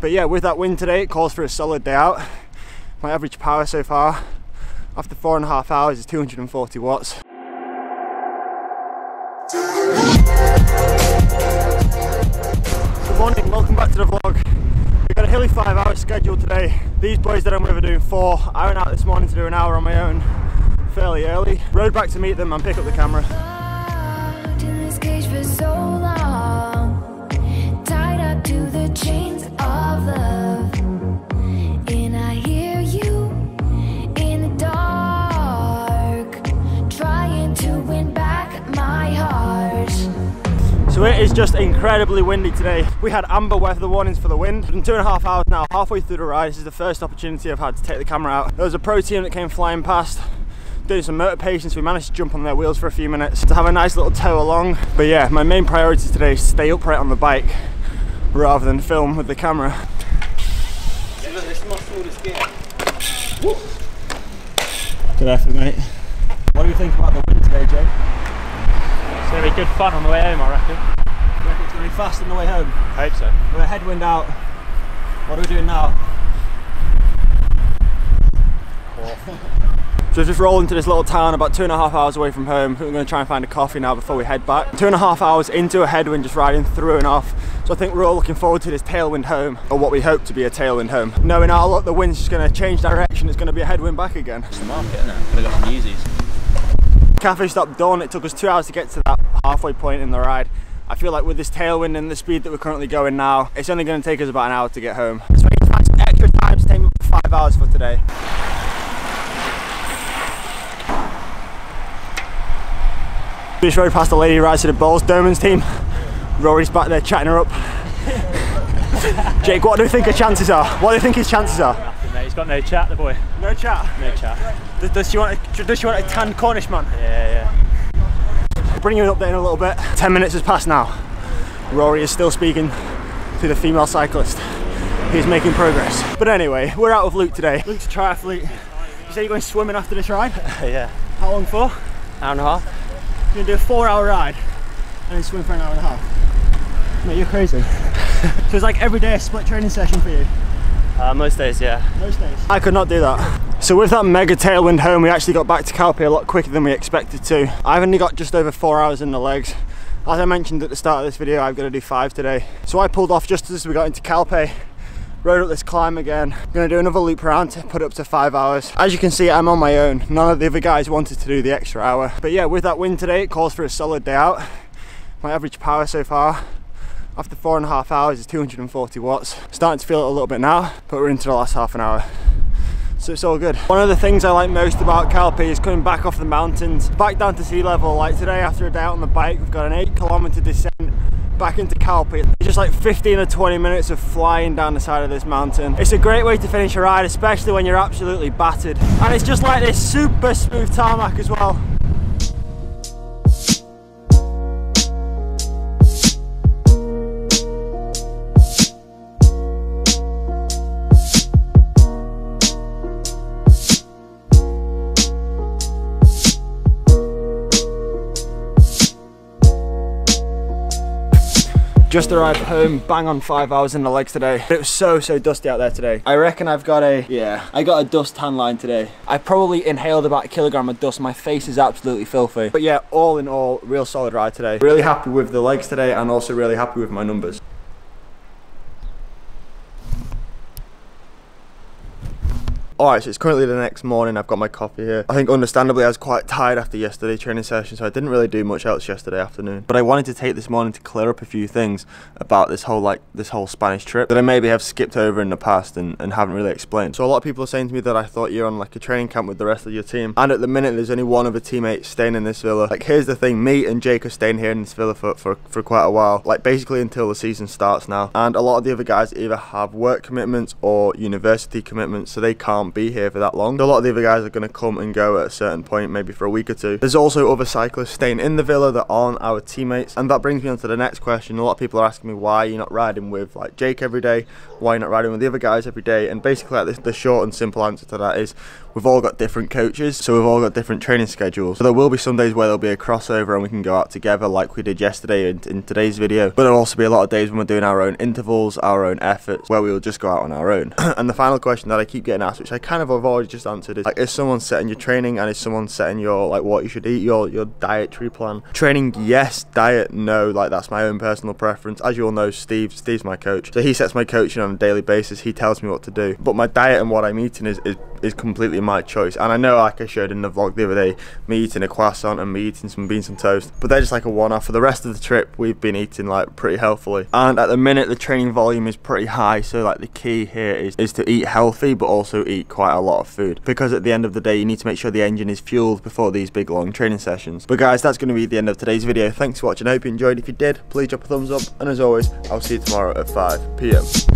But yeah, with that wind today, it calls for a solid day out. My average power so far after 4.5 hours is 240 watts. Good morning, welcome back to the vlog. We've got a hilly 5 hour schedule today. These boys that I'm with are doing 4. I went out this morning to do an hour on my own fairly early. Rode back to meet them and pick up the camera. So it is just incredibly windy today. We had amber weather warnings for the wind. In 2.5 hours now, halfway through the ride, this is the first opportunity I've had to take the camera out. There was a pro team that came flying past, doing some motor patience. We managed to jump on their wheels for a few minutes to have a nice little tow along. But yeah, my main priority today is to stay upright on the bike rather than film with the camera. Yeah, look, this is my smallest gear. Good effort, mate. What do you think about the wind today, Jay? It's going to be good fun on the way home, I reckon. You reckon it's going to be fast on the way home? I hope so. We're headwind out. What are we doing now? So just rolling to this little town about 2.5 hours away from home. We're going to try and find a coffee now before we head back. 2.5 hours into a headwind, just riding through and off. So I think we're all looking forward to this tailwind home, or what we hope to be a tailwind home. Knowing our luck, the wind's just going to change direction. It's going to be a headwind back again. It's the market, isn't it? Could have got some Yeezys. Cafe stopped dawn. It took us 2 hours to get to that halfway point in the ride. I feel like with this tailwind and the speed that we're currently going now, it's only going to take us about an hour to get home. So I need to find some extra time to take me 5 hours for today. Just rode past the lady who rides to the Bowls Doman's team. Rory's back there chatting her up. Jake, what do you think her chances are? What do you think his chances are? Nothing, mate. He's got no chat, the boy. No chat? No chat. Does she want a tan Cornish man? Yeah. Bring you an update in a little bit. 10 minutes has passed now. Rory is still speaking to the female cyclist. He's making progress. But anyway, we're out with Luke today. Luke's a triathlete. You say you're going swimming after this ride? Yeah. How long for? Hour and a half. You're going to do a 4 hour ride and then swim for an hour and a half. Mate, you're crazy. So it's like every day a split training session for you? Most days, yeah. Most days? I could not do that. So with that mega tailwind home, we actually got back to Calpe a lot quicker than we expected to. I've only got just over 4 hours in the legs. As I mentioned at the start of this video, I've got to do 5 today. So I pulled off just as we got into Calpe, rode up this climb again. I'm going to do another loop around to put it up to 5 hours. As you can see, I'm on my own. None of the other guys wanted to do the extra hour. But yeah, with that wind today, it calls for a solid day out. My average power so far after 4.5 hours is 240 watts. Starting to feel it a little bit now, but we're into the last half an hour. So it's all good. One of the things I like most about Calpe is coming back off the mountains, back down to sea level. Like today, after a day out on the bike, we've got an 8-kilometer descent back into Calpe. It's just like 15 or 20 minutes of flying down the side of this mountain. It's a great way to finish a ride, especially when you're absolutely battered. And it's just like this super smooth tarmac as well. Just arrived home, bang on 5 hours in the legs today. It was so dusty out there today. I reckon I got a dust tan line today. I probably inhaled about 1 kilogram of dust. My face is absolutely filthy. But yeah, all in all, real solid ride today. Really happy with the legs today and also really happy with my numbers. Alright, so it's currently the next morning. I've got my coffee here. I think understandably I was quite tired after yesterday's training session, so I didn't really do much else yesterday afternoon. But I wanted to take this morning to clear up a few things about this whole Spanish trip that I maybe have skipped over in the past and haven't really explained. So a lot of people are saying to me that I thought you're on like a training camp with the rest of your team, and at the minute there's only one other teammate staying in this villa. Like, here's the thing, me and Jake are staying here in this villa for quite a while, like basically until the season starts now. And a lot of the other guys either have work commitments or university commitments, so they can't can't be here for that long. So a lot of the other guys are going to come and go at a certain point, maybe for a week or two. There's also other cyclists staying in the villa that aren't our teammates, and that brings me on to the next question. A lot of people are asking me why you're not riding with like Jake every day, why you're not riding with the other guys every day, and basically like the short and simple answer to that is we've all got different coaches, so we've all got different training schedules. So there will be some days where there'll be a crossover and we can go out together like we did yesterday in today's video, but there'll also be a lot of days when we're doing our own intervals, our own efforts, where we will just go out on our own. And the final question that I keep getting asked, which I kind of have already just answered, is like, is someone setting your training and is someone setting your like what you should eat, your dietary plan? Training, yes. Diet, no. Like, that's my own personal preference. As you all know, Steve's my coach, so he sets my coaching on a daily basis. He tells me what to do, but my diet and what I'm eating is completely my choice. And I know, like I showed in the vlog the other day, me eating a croissant and me eating some beans and toast, but they're just like a one-off. For the rest of the trip, we've been eating like pretty healthily, and at the minute the training volume is pretty high, so like the key here is to eat healthy but also eat quite a lot of food, because at the end of the day you need to make sure the engine is fueled before these big long training sessions. But guys, that's going to be the end of today's video. Thanks for watching. I hope you enjoyed. If you did, please drop a thumbs up, and as always, I'll see you tomorrow at 5 PM